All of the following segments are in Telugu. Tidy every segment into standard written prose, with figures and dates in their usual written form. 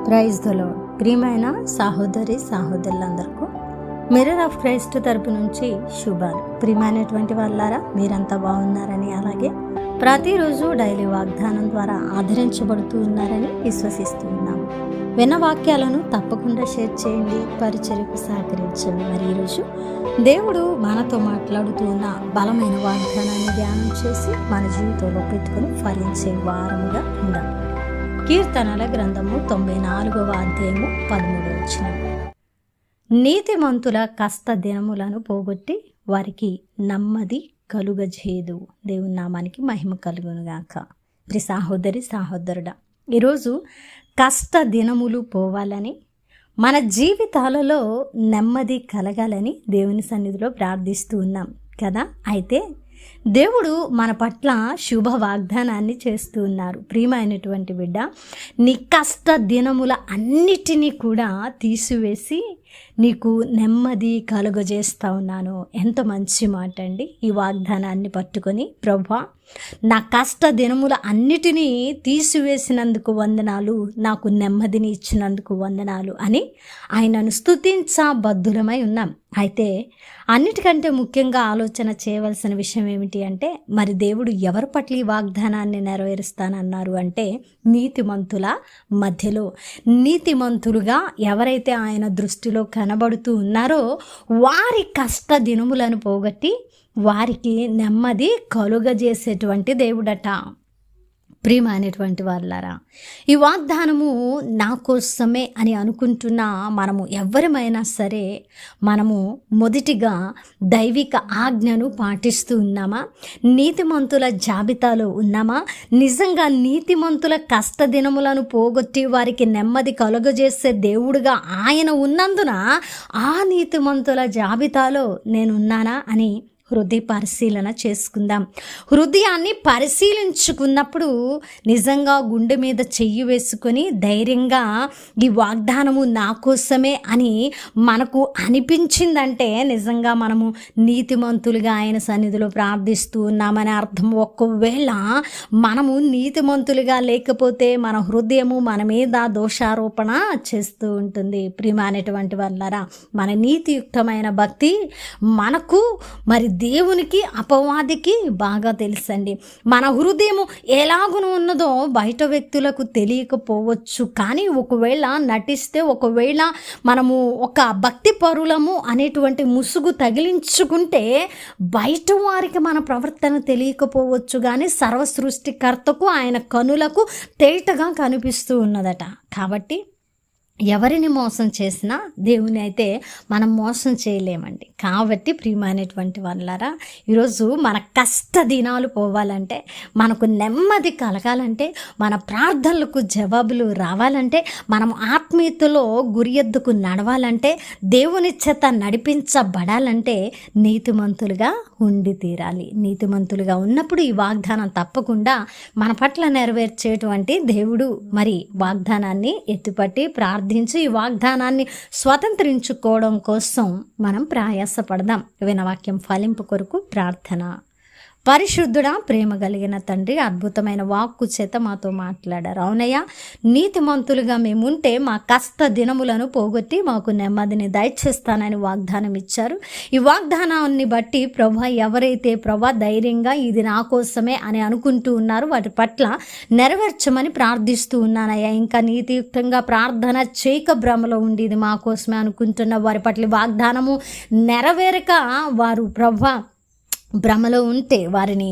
Praise the lord. ప్రియమైన సహోదరి సహోదరులందరికీ మిర్రర్ ఆఫ్ క్రైస్ట్ తరపు నుంచి శుభాలు. ప్రియమైనటువంటి వాళ్ళారా, మీరంతా బాగున్నారని, అలాగే ప్రతిరోజు డైలీ వాగ్దానం ద్వారా ఆదరించబడుతూ ఉన్నారని విశ్వసిస్తూ ఉన్నాము. విన్న వాక్యాలను తప్పకుండా షేర్ చేయండి, పరిచర్యకు సహకరించండి. మరి ఈరోజు దేవుడు మనతో మాట్లాడుతూ ఉన్న బలమైన వాగ్దానాన్ని ధ్యానం చేసి మన జీవితంలో పెట్టుకుని ఫలించే వారముగా ఉండాలి. కీర్తనల గ్రంథము 94వ అధ్యాయము 13వ వచనం. నీతిమంతుల కష్ట దినములను పోగొట్టి వారికి నెమ్మది కలుగజేయదు. దేవుని నామానికి మహిమ కలుగునుగాక. ప్రియ సహోదరి సహోదరుడా, ఈరోజు కష్ట దినములు పోవాలని, మన జీవితాలలో నెమ్మది కలగాలని దేవుని సన్నిధిలో ప్రార్థిస్తూ ఉన్నాం కదా. అయితే దేవుడు మన పట్ల శుభ వాగ్దానాన్ని చేస్తూ ఉన్నారు. ప్రియమైనటువంటి బిడ్డ, నీ కష్ట దినముల అన్నిటినీ కూడా తీసివేసి నీకు నెమ్మది కలుగజేస్తా ఉన్నాను. ఎంత మంచి మాట అండి. ఈ వాగ్దానాన్ని పట్టుకొని, ప్రభువా, నా కష్ట దినముల అన్నిటినీ తీసివేసినందుకు వందనాలు, నాకు నెమ్మదిని ఇచ్చినందుకు వందనాలు అని ఆయనను స్తుతించబద్ధులమై ఉన్నాం. అయితే అన్నిటికంటే ముఖ్యంగా ఆలోచన చేయవలసిన విషయం ఏమిటి అంటే, మరి దేవుడు ఎవరి పట్ల ఈ వాగ్దానాన్ని నెరవేరుస్తానన్నారు అంటే, నీతిమంతుల మధ్యలో. నీతిమంతులుగా ఎవరైతే ఆయన దృష్టిలో కనబడుతూ ఉన్నారో వారి కష్ట దినములను పోగొట్టి వారికి నెమ్మది కలుగజేసేటువంటి దేవుడట. ప్రియమైనటువంటి వాళ్ళారా, ఈ వాగ్దానము నా కోసమే అని అనుకుంటున్న మనము ఎవరమైనా సరే, మనము మొదటిగా దైవిక ఆజ్ఞను పాటిస్తూ ఉన్నామా? నీతిమంతుల జాబితాలో ఉన్నామా? నిజంగా నీతిమంతుల కష్ట దినములను పోగొట్టి వారికి నెమ్మది కలుగజేసే దేవుడుగా ఆయన ఉన్నందున ఆ నీతిమంతుల జాబితాలో నేనున్నానా అని హృదయ పరిశీలన చేసుకుందాం. హృదయాన్ని పరిశీలించుకున్నప్పుడు నిజంగా గుండె మీద చెయ్యి వేసుకొని ధైర్యంగా ఈ వాగ్దానము నా కోసమే అని మనకు అనిపించిందంటే నిజంగా మనము నీతిమంతులుగా ఆయన సన్నిధిలో ప్రార్థిస్తూ ఉన్నామని అర్థం. ఒకవేళ మనము నీతిమంతులుగా లేకపోతే మన హృదయము మన మీద దోషారోపణ చేస్తూ ఉంటుంది. ప్రియమైనటువంటి వాళ్ళారా, మన నీతియుక్తమైన భక్తి మనకు, మరి దేవునికి అపవాదికి బాగా తెలుసండి. మన హృదయము ఎలాగున ఉన్నదో బయట వ్యక్తులకు తెలియకపోవచ్చు, కానీ ఒకవేళ నటిస్తే, ఒకవేళ మనము ఒక భక్తి పరులము అనేటువంటి ముసుగు తగిలించుకుంటే బయట వారికి మన ప్రవర్తన తెలియకపోవచ్చు, కానీ సర్వ సృష్టికర్తకు ఆయన కనులకు తేటగా కనిపిస్తూ ఉన్నదట. కాబట్టి ఎవరిని మోసం చేసినా దేవుని అయితే మనం మోసం చేయలేమండి. కాబట్టి ప్రియమైనటువంటి వాళ్ళారా, ఈరోజు మన కష్ట దినాలు పోవాలంటే, మనకు నెమ్మది కలగాలంటే, మన ప్రార్థనలకు జవాబులు రావాలంటే, మనం ఆత్మీయతలో గురియెద్దుకు నడవాలంటే, దేవుని చేత నడిపించబడాలంటే నీతిమంతులుగా ఉండి తీరాలి. నీతిమంతులుగా ఉన్నప్పుడు ఈ వాగ్దానం తప్పకుండా మన పట్ల నెరవేర్చేటువంటి దేవుడు మరి వాగ్దానాన్ని ఎత్తుపట్టి ప్రార్థించి ఈ వాగ్దానాన్ని స్వతంత్రించుకోవడం కోసం మనం ప్రయాసపడదాం. వినవాక్యం ఫలింపు కొరకు ప్రార్థన. పరిశుద్ధుడా, ప్రేమ కలిగిన తండ్రి, అద్భుతమైన వాక్కు చేత మాతో మాట్లాడారు. అవునయ్య, నీతిమంతులుగా మేముంటే మా కష్ట దినములను పోగొట్టి మాకు నెమ్మదిని దయచేస్తానని వాగ్దానం ఇచ్చారు. ఈ వాగ్దానాన్ని బట్టి ప్రభా, ఎవరైతే ప్రభా ధైర్యంగా ఇది నా కోసమే అని అనుకుంటూ ఉన్నారో వాటి పట్ల నెరవేర్చమని ప్రార్థిస్తూ ఉన్నానయ్యా. ఇంకా నీతియుక్తంగా ప్రార్థన చేయక భ్రమలో ఉండి ఇది మా కోసమే అనుకుంటున్న వారి పట్ల వాగ్దానము నెరవేరక వారు ప్రభా భ్రమలో ఉంటే వారిని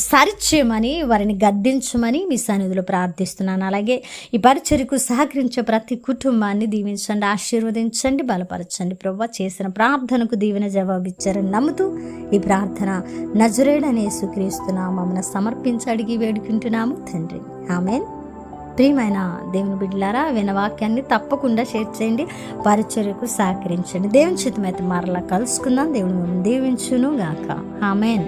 సరిచేయమని, వారిని గద్దించమని మీ సన్నిధిలో ప్రార్థిస్తున్నాను. అలాగే ఈ పరిచర్యకు సహకరించే ప్రతి కుటుంబాన్ని దీవించండి, ఆశీర్వదించండి, బలపరచండి. ప్రభువా, చేసిన ప్రార్థనకు దీవెన జవాబిచ్చారని నమ్ముతూ ఈ ప్రార్థన నజరేయుడైన యేసుక్రీస్తు నామమున సమర్పించి అడిగి వేడుకుంటున్నాము తండ్రి. ఆమేన్. ప్రియమైన దేవుని బిడ్డలారా, వినవాక్యాన్ని తప్పకుండా షేర్ చేయండి, పరిచర్యకు సహకరించండి. దేవుని చిత్తమైతే మరలా కలుసుకుందాం. దేవుని దీవించును గాక. ఆమేన్.